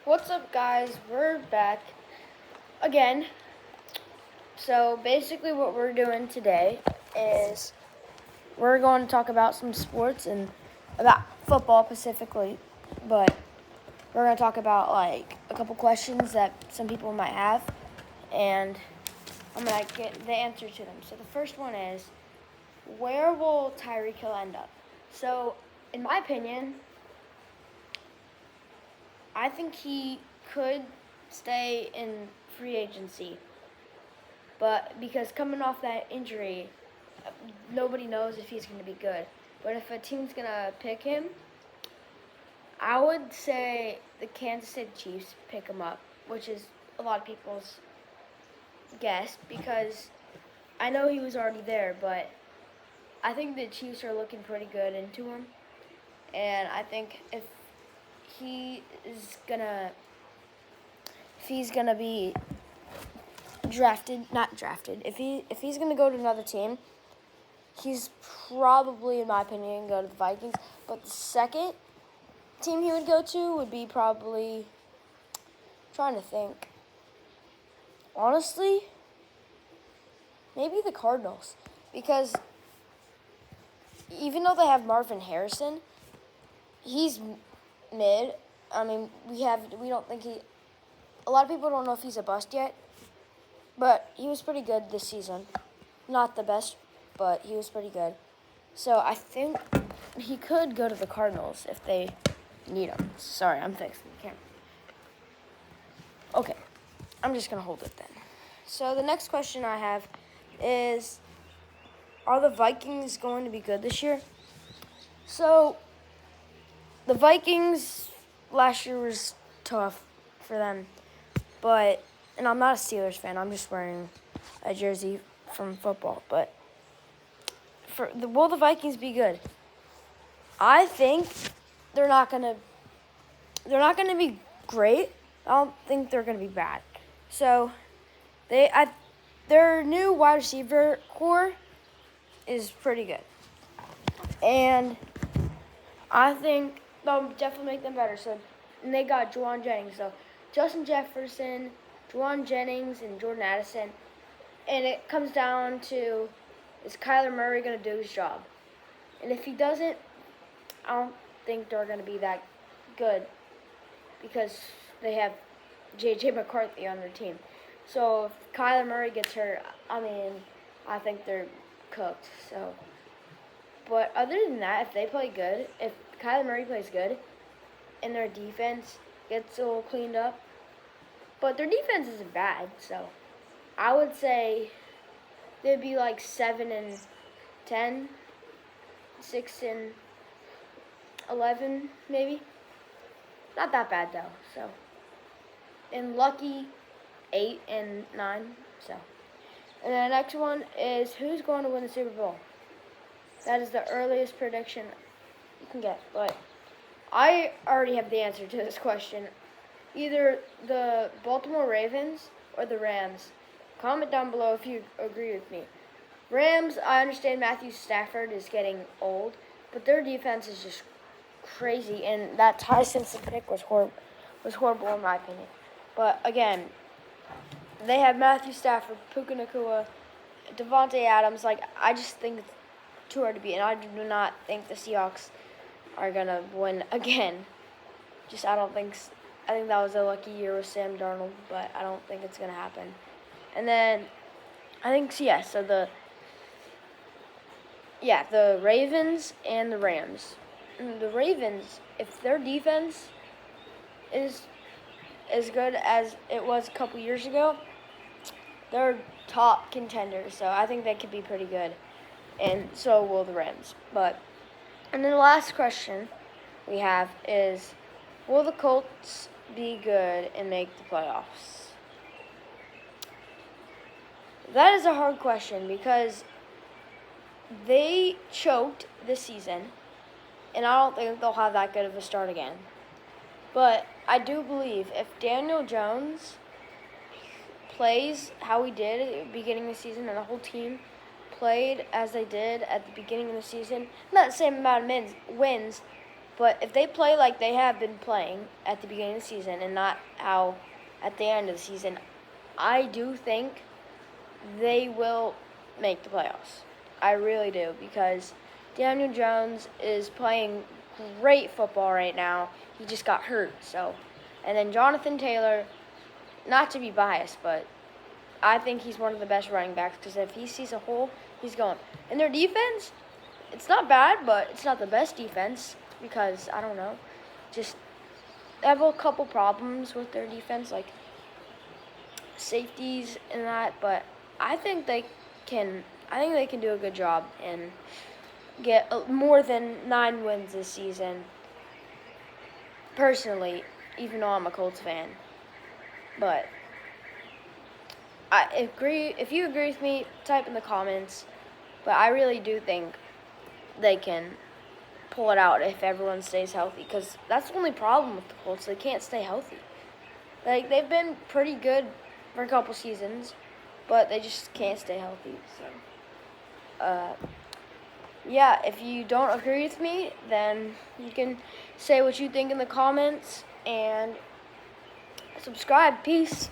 What's up, guys? We're back again. So, basically, what we're doing today is we're going to talk about some sports and about football specifically, but we're going to talk about like a couple questions that some people might have, and I'm going to get the answer to them. So, the first one is, where will Tyreek Hill end up? So, in my opinion, I think he could stay in free agency. But because coming off that injury, nobody knows if he's going to be good. But if a team's going to pick him, I would say the Kansas City Chiefs pick him up, which is a lot of people's guess because I know he was already there, but I think the Chiefs are looking pretty good into him. And I think if he's gonna be not drafted, if he's gonna go to another team, he's probably, in my opinion, go to the Vikings. But the second team he would go to would be probably, trying to think. Honestly, maybe the Cardinals, because even though they have Marvin Harrison, he's mid. I mean, we don't think he. A lot of people don't know if he's a bust yet, but he was pretty good this season. Not the best, but he was pretty good. So I think he could go to the Cardinals if they need him. Sorry, I'm fixing the camera. Okay, I'm just going to hold it then. So the next question I have is, are the Vikings going to be good this year? So the Vikings last year was tough for them. And I'm not a Steelers fan. I'm just wearing a jersey from football. But will the Vikings be good? I think they're not gonna be great. I don't think they're gonna be bad. So their new wide receiver core is pretty good, and I think they'll definitely make them better. And they got Juwan Jennings. So Justin Jefferson, Juwan Jennings, and Jordan Addison. And it comes down to, is Kyler Murray going to do his job? And if he doesn't, I don't think they're going to be that good because they have J.J. McCarthy on their team. So if Kyler Murray gets hurt, I think they're cooked. So, but other than that, if they play good, if Kyler Murray plays good, and their defense gets a little cleaned up, but their defense isn't bad, so I would say they'd be like 7-10, 6-11 maybe. Not that bad though. So, and lucky 8-9. So, and the next one is, who's going to win the Super Bowl? That is the earliest prediction you can get, but I already have the answer to this question. Either the Baltimore Ravens or the Rams. Comment down below if you agree with me. Rams, I understand Matthew Stafford is getting old, but their defense is just crazy, and that Ty Simpson pick was horrible in my opinion. But again, they have Matthew Stafford, Puka Nacua, Devontae Adams. I just think it's too hard to beat, and I do not think the Seahawks are gonna win again. I think that was a lucky year with Sam Darnold, but I don't think it's gonna happen. And then I think so the Ravens and the Rams. And the Ravens, if their defense is as good as it was a couple years ago, they're top contenders. So I think they could be pretty good, and so will the Rams. And then the last question we have is, will the Colts be good and make the playoffs? That is a hard question because they choked this season, and I don't think they'll have that good of a start again. But I do believe if Daniel Jones plays how he did at the beginning of the season and the whole team played as they did at the beginning of the season, not the same amount of wins, But if they play like they have been playing at the beginning of the season and not how at the end of the season, I do think they will make the playoffs. I really do, because Daniel Jones is playing great football right now. He just got hurt, so. And then Jonathan Taylor, not to be biased, but I think he's one of the best running backs, because if he sees a hole, he's going. And their defense, it's not bad, but it's not the best defense, because, I don't know, just they have a couple problems with their defense, like safeties and that, but I think they can do a good job and get more than 9 wins this season. Personally, even though I'm a Colts fan, but I agree. If you agree with me, type in the comments. But I really do think they can pull it out if everyone stays healthy, because that's the only problem with the Colts. They can't stay healthy. Like, they've been pretty good for a couple seasons, but they just can't stay healthy. So, yeah, if you don't agree with me, then you can say what you think in the comments and subscribe. Peace.